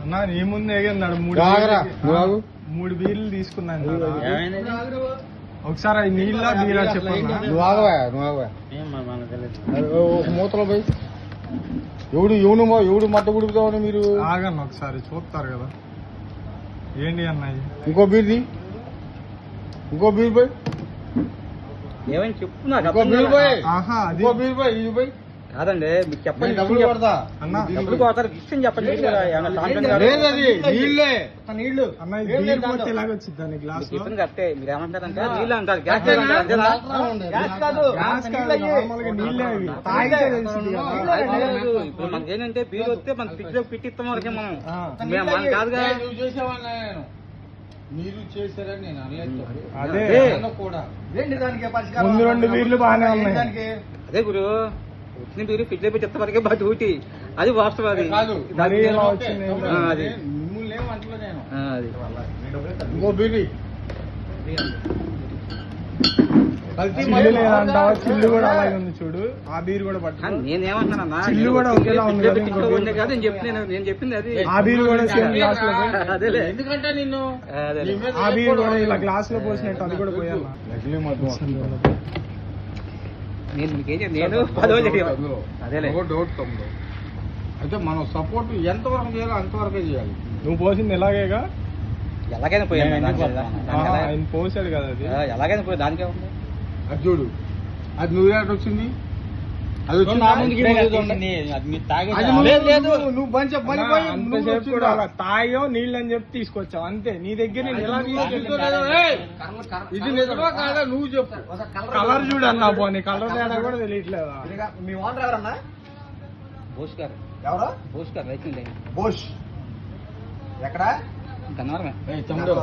అన్నా నీ ముందు ఎగన్నాడు మూడు బీర్లు తీసుకున్నాను ఒకసారి అది నీళ్ళ బీరా చెప్పన్నా నువ్వు ఆగవా ఒక మూతలో పోయి ఎవడు మట్ట గుడుపుతామని మీరు ఆగన్న ఒకసారి చూస్తారు కదా ఏంటి అన్నది ఇంకో బీర్ పోయి ఏమైనా చెప్పు నాకు ఇంకో బీర్ పోయి ఆహా అది ఇంకో బీర్ పోయి ఇది పోయి కాదండి మీకు చెప్పండి డబ్బులు కొడతా అన్నా డబ్బులు పోతారు విషయం చెప్పండి లేదది నీళ్ళే నీళ్లు అన్న ఇది బీర్ పోతే ఎలాగొచ్చింది దాని గ్లాస్ లో చెప్పింది కరెక్టే. మీరు ఏమంటారంటే నీళ్ళు అంటారు, గ్యాస్ కాదు. గ్లాస్ కాదు నార్మల్ గా నీళ్ళే అవి తాగితే తెలిసింది కదా ఇప్పుడు మనకి ఏంటంటే బీర్ వస్తే మన ఫ్రిడ్జ్ లో పెట్టిస్తాం వరకే మనం మనం కాదుగా. నువ్వు చేసావన్నా నేను మీరు చేశారని నేను అనలేదు అదే కూడా ముందు రెండు బీర్లు బాగానే ఉన్నాయి అదే గురు వచ్చిన బీరు ఫ్రిడ్జ్ లో పెట్టిస్తా వరకే బట్ ఊటి అది వాస్తవం. అది కాదు మరి ఎలా వచ్చింది అది మిమ్మల్ని ఏమంటలే నేను అది ఇంకో బీర్ చిల్లు లేదంటావా చిల్లు కూడా అలాగే ఉంది చూడు ఆ బీర్ కూడా పట్టు నేనేమంటున్నా చిల్లు కూడా ఒకేలా ఉంది కదా ఇంకో బీర్. కాదు నేను చెప్పింది అది. ఆ బీర్ కూడా సేమ్ గ్లాస్ లో పోయి అదేలే ఎందుకంటే నిన్ను అదేలే. ఆ బీర్ కూడా ఇలా గ్లాస్ లో పోసినట్టు అది కూడా పోయాలా నేను మీకేం నేను 10 రోజులు చెప్పాను. అదేలే డౌట్ తమ్ముడు అయితే మనం సపోర్ట్ ఎంతవరకు చేయాలో అంతవరకే చేయాలి. నువ్వు పోసింది ఎలాగేగా ఎలాగైనా పోయాను ఆయన పోసాడు కదా అది ఎలాగైనా పోయి దానికే ఉంది. అది చూడు అది నువ్వు ఎక్కడ వచ్చింది అది వచ్చింది నువ్వు బంచ్ అంతసేపు కూడా అలా తాయో నీళ్ళు అని చెప్పి తీసుకొచ్చావు అంతే నీ దగ్గర నేను ఎలా తీసుకెళ్తాను ఇది నిజమా కాదా నువ్వు చెప్పు. కలర్ చూడు అన్నా పోనీ కలర్ తేడా కూడా తెలియట్లేదా మీ ఓనర్ ఎవరన్నా? బోస్ గారు. ఎవరు? బోస్ గారు రైతు బోస్ ఎక్కడ? గన్నవరమే. తమ్ముడు